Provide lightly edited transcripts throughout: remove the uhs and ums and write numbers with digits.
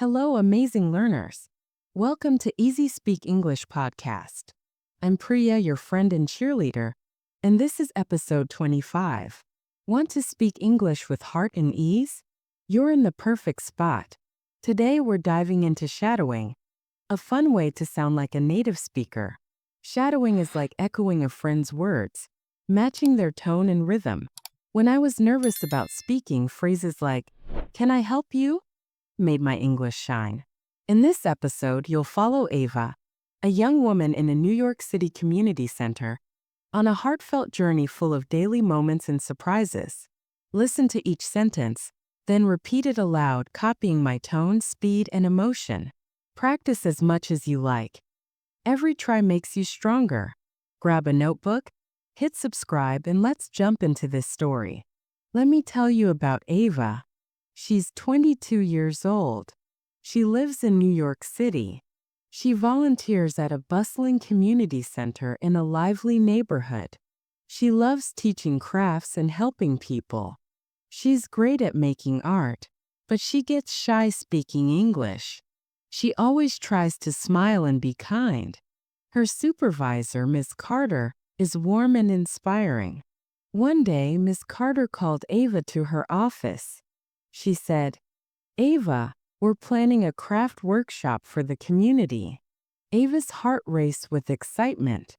Hello, amazing learners. Welcome to Easy Speak English podcast. I'm Priya, your friend and cheerleader, and this is episode 25. Want to speak English with heart and ease? You're in the perfect spot. Today we're diving into shadowing, a fun way to sound like a native speaker. Shadowing is like echoing a friend's words, matching their tone and rhythm. When I was nervous about speaking, phrases like, "Can I help you?" made my English shine. In this episode, you'll follow Ava, a young woman in a New York City community center, on a heartfelt journey full of daily moments and surprises. Listen to each sentence, then repeat it aloud, copying my tone, speed, and emotion. Practice as much as you like. Every try makes you stronger. Grab a notebook, hit subscribe, and let's jump into this story. Let me tell you about Ava. She's 22 years old. She lives in New York City. She volunteers at a bustling community center in a lively neighborhood. She loves teaching crafts and helping people. She's great at making art, but she gets shy speaking English. She always tries to smile and be kind. Her supervisor, Miss Carter, is warm and inspiring. One day, Miss Carter called Ava to her office. She said, "Ava, we're planning a craft workshop for the community." Ava's heart raced with excitement.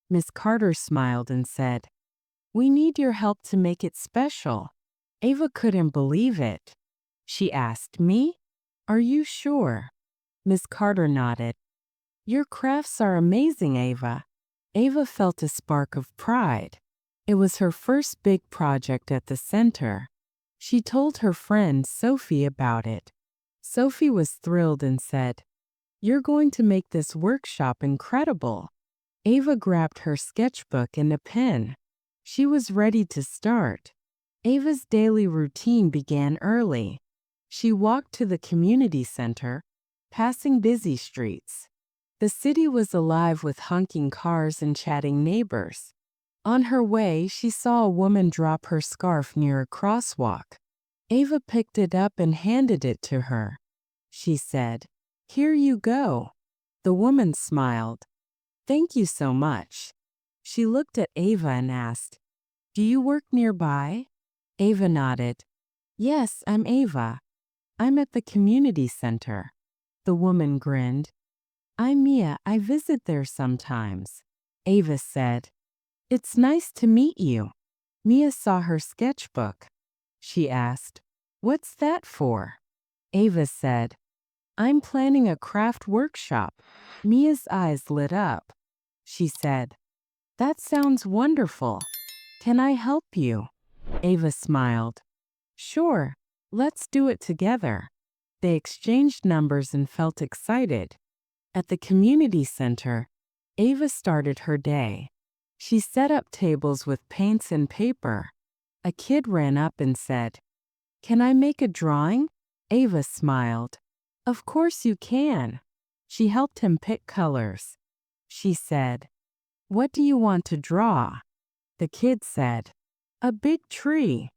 Miss Carter smiled and said, "We need your help to make it special." Ava couldn't believe it. She asked, "Me? Are you sure?" Miss Carter nodded. "Your crafts are amazing, Ava." Ava felt a spark of pride. It was her first big project at the center. She told her friend Sophie about it. Sophie was thrilled and said, "You're going to make this workshop incredible." Ava grabbed her sketchbook and a pen. She was ready to start. Ava's daily routine began early. She walked to the community center, passing busy streets. The city was alive with honking cars and chatting neighbors. On her way, she saw a woman drop her scarf near a crosswalk. Ava picked it up and handed it to her. She said, "Here you go." The woman smiled. "Thank you so much." She looked at Ava and asked, "Do you work nearby?" Ava nodded. "Yes, I'm Ava. I'm at the community center." The woman grinned. "I'm Mia. I visit there sometimes." Ava said, "It's nice to meet you." Mia saw her sketchbook. She asked, "What's that for?" Ava said, "I'm planning a craft workshop." Mia's eyes lit up. She said, "That sounds wonderful. Can I help you?" Ava smiled. "Sure, let's do it together." They exchanged numbers and felt excited. At the community center, Ava started her day. She set up tables with paints and paper. A kid ran up and said, "Can I make a drawing?" Ava smiled. "Of course you can." She helped him pick colors. She said, "What do you want to draw?" The kid said, "A big tree."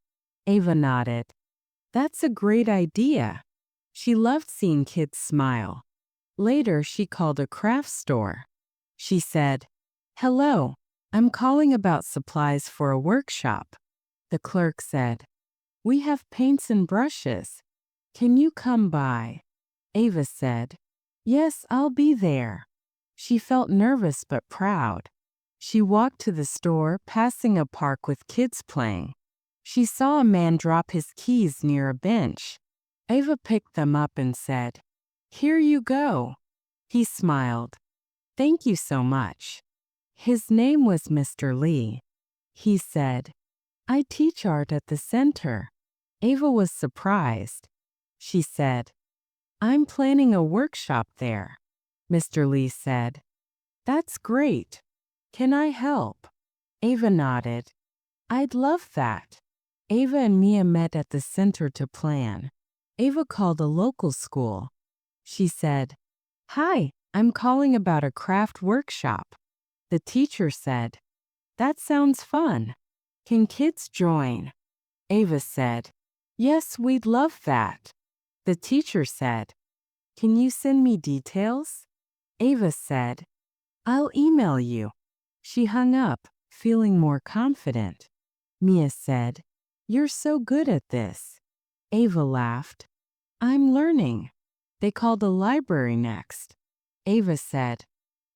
Ava nodded. "That's a great idea." She loved seeing kids smile. Later, she called a craft store. She said, "Hello, I'm calling about supplies for a workshop." The clerk said, "We have paints and brushes. Can you come by?" Ava said, "Yes, I'll be there." She felt nervous but proud. She walked to the store, passing a park with kids playing. She saw a man drop his keys near a bench. Ava picked them up and said, "Here you go." He smiled. "Thank you so much." His name was Mr. Lee. He said, "I teach art at the center." Ava was surprised. She said, "I'm planning a workshop there." Mr. Lee said, "That's great. Can I help?" Ava nodded. "I'd love that." Ava and Mia met at the center to plan. Ava called a local school. She said, "Hi, I'm calling about a craft workshop." The teacher said, "That sounds fun. Can kids join?" Ava said, "Yes, we'd love that." The teacher said, Can you send me details? Ava said, I'll email you. She hung up, feeling more confident. Mia said, You're so good at this. Ava laughed. I'm learning. They called the library next. Ava said,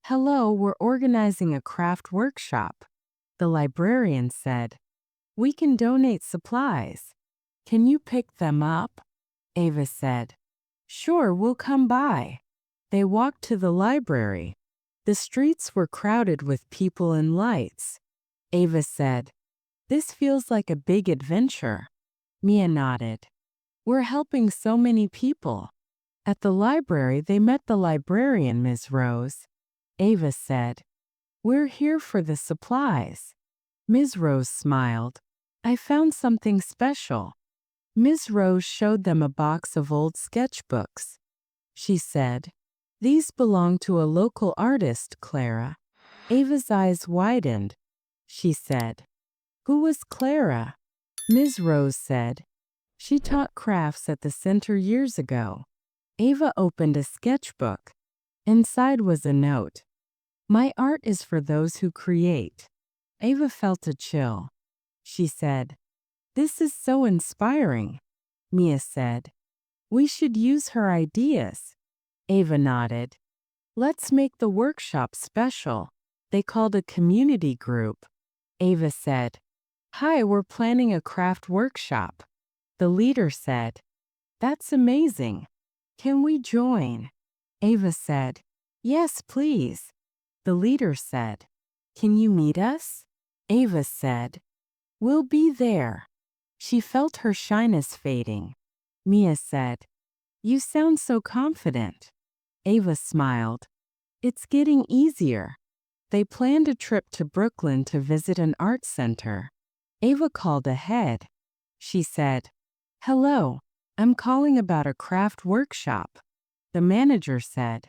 Hello, we're organizing a craft workshop. The librarian said, We can donate supplies. Can you pick them up? Ava said, Sure, we'll come by. They walked to the library. The streets were crowded with people and lights. Ava said, This feels like a big adventure. Mia nodded. We're helping so many people. At the library, they met the librarian, Ms. Rose. Ava said, We're here for the supplies. Ms. Rose smiled. I found something special. Ms. Rose showed them a box of old sketchbooks. She said, These belong to a local artist, Clara. Ava's eyes widened. She said, Who was Clara? Ms. Rose said, She taught crafts at the center years ago. Ava opened a sketchbook. Inside was a note. My art is for those who create. Ava felt a chill. She said, This is so inspiring. Mia said, We should use her ideas. Ava nodded. Let's make the workshop special. They called a community group. Ava said, Hi, we're planning a craft workshop. The leader said, That's amazing. Can we join? Ava said, Yes, please. The leader said, Can you meet us? Ava said, We'll be there. She felt her shyness fading. Mia said, You sound so confident. Ava smiled. It's getting easier. They planned a trip to Brooklyn to visit an art center. Ava called ahead. She said, Hello, I'm calling about a craft workshop. The manager said,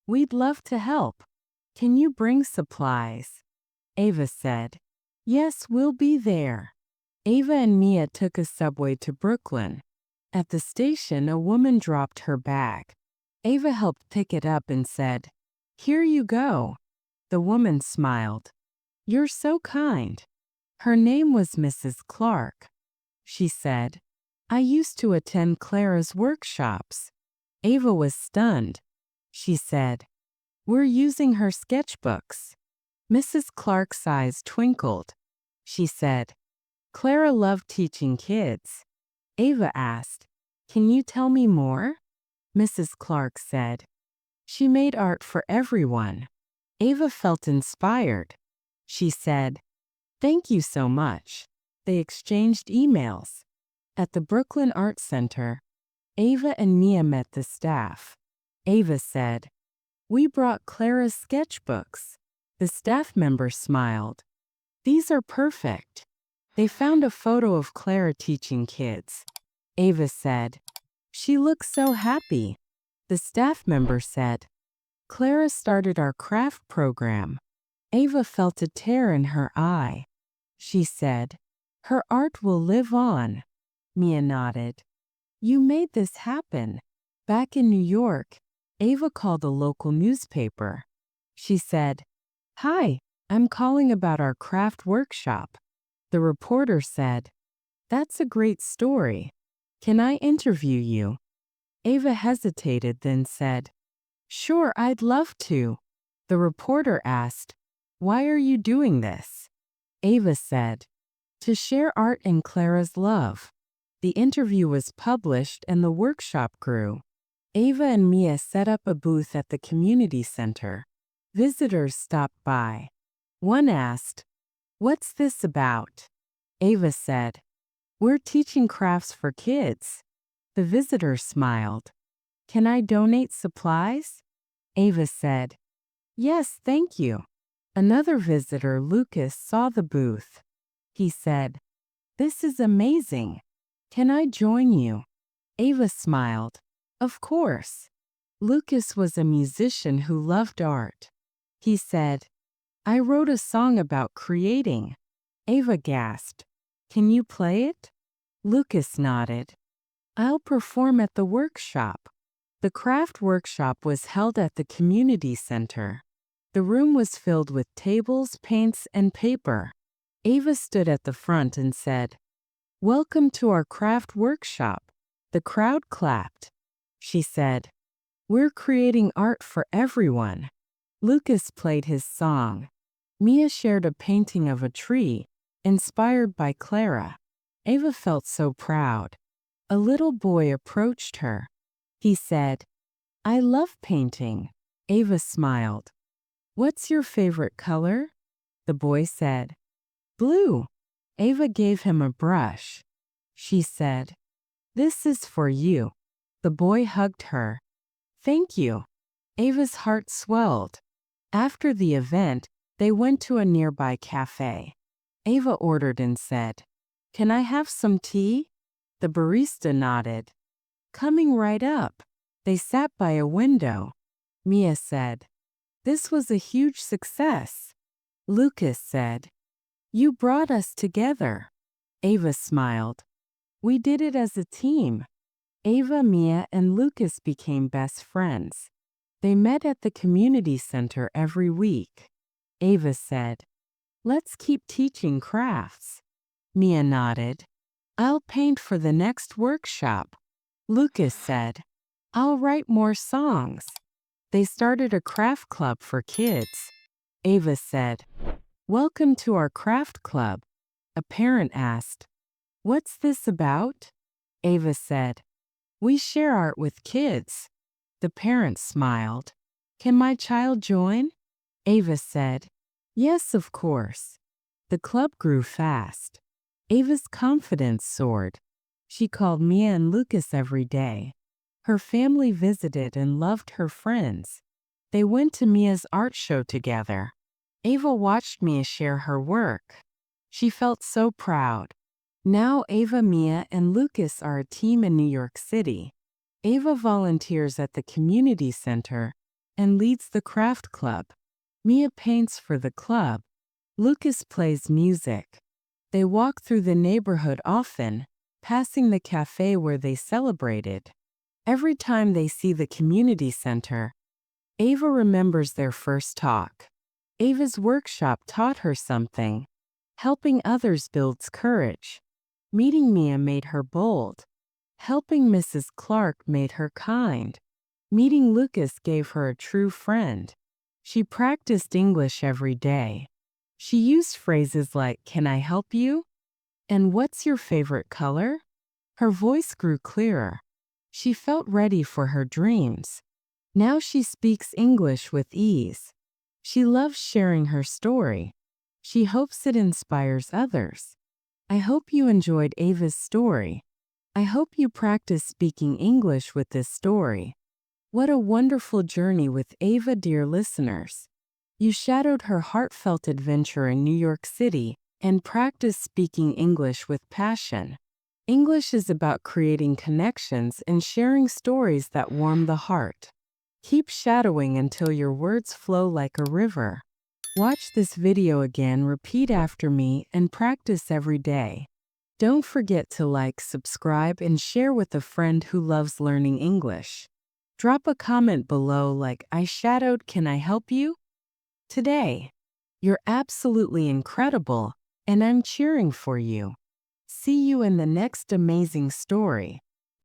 We'd love to help. Can you bring supplies? Ava said, Yes, we'll be there. Ava and Mia took a subway to Brooklyn. At the station, a woman dropped her bag. Ava helped pick it up and said, Here you go. The woman smiled. You're so kind. Her name was Mrs. Clark. She said, I used to attend Clara's workshops. Ava was stunned. She said, We're using her sketchbooks. Mrs. Clark's eyes twinkled. She said, Clara loved teaching kids. Ava asked, Can you tell me more? Mrs. Clark said, She made art for everyone. Ava felt inspired. She said, Thank you so much. They exchanged emails. At the Brooklyn Art Center, Ava and Mia met the staff. Ava said, We brought Clara's sketchbooks. The staff member smiled. These are perfect. They found a photo of Clara teaching kids. Ava said, She looks so happy. The staff member said, Clara started our craft program. Ava felt a tear in her eye. She said, Her art will live on. Mia nodded. You made this happen. Back in New York, Ava called a local newspaper. She said, Hi, I'm calling about our craft workshop. The reporter said, That's a great story. Can I interview you? Ava hesitated, then said, Sure, I'd love to. The reporter asked, Why are you doing this? Ava said, To share art and Clara's love. The interview was published and the workshop grew. Ava and Mia set up a booth at the community center. Visitors stopped by. One asked, What's this about? Ava said, We're teaching crafts for kids. The visitor smiled. Can I donate supplies? Ava said, Yes, thank you. Another visitor, Lucas, saw the booth. He said, This is amazing. Can I join you? Ava smiled. Of course. Lucas was a musician who loved art. He said, I wrote a song about creating. Ava gasped. Can you play it? Lucas nodded. I'll perform at the workshop. The craft workshop was held at the community center. The room was filled with tables, paints, and paper. Ava stood at the front and said, "Welcome to our craft workshop." The crowd clapped. She said, "We're creating art for everyone." Lucas played his song. Mia shared a painting of a tree, inspired by Clara. Ava felt so proud. A little boy approached her. He said, "I love painting." Ava smiled. "What's your favorite color?" The boy said, "Blue." Ava gave him a brush. She said, "This is for you." The boy hugged her. "Thank you." Ava's heart swelled. After the event, they went to a nearby cafe. Ava ordered and said, "Can I have some tea?" The barista nodded. "Coming right up." They sat by a window. Mia said, "This was a huge success." Lucas said, "You brought us together." Ava smiled. "We did it as a team." Ava, Mia, and Lucas became best friends. They met at the community center every week. Ava said, "Let's keep teaching crafts." Mia nodded. "I'll paint for the next workshop." Lucas said, "I'll write more songs." They started a craft club for kids. Ava said, "Welcome to our craft club." A parent asked, "What's this about?" Ava said, "We share art with kids." The parent smiled. "Can my child join?" Ava said, "Yes, of course." The club grew fast. Ava's confidence soared. She called Mia and Lucas every day. Her family visited and loved her friends. They went to Mia's art show together. Ava watched Mia share her work. She felt so proud. Now Ava, Mia, and Lucas are a team in New York City. Ava volunteers at the community center and leads the craft club. Mia paints for the club. Lucas plays music. They walk through the neighborhood often, passing the cafe where they celebrated. Every time they see the community center, Ava remembers their first talk. Ava's workshop taught her something. Helping others builds courage. Meeting Mia made her bold. Helping Mrs. Clark made her kind. Meeting Lucas gave her a true friend. She practiced English every day. She used phrases like, "Can I help you?" and "What's your favorite color?" Her voice grew clearer. She felt ready for her dreams. Now she speaks English with ease. She loves sharing her story. She hopes it inspires others. I hope you enjoyed Ava's story. I hope you practice speaking English with this story. What a wonderful journey with Ava, dear listeners. You shadowed her heartfelt adventure in New York City and practiced speaking English with passion. English is about creating connections and sharing stories that warm the heart. Keep shadowing until your words flow like a river. Watch this video again, repeat after me, and practice every day. Don't forget to like, subscribe, and share with a friend who loves learning English. Drop a comment below like, "I shadowed, can I help you?" today. You're absolutely incredible, and I'm cheering for you. See you in the next amazing story.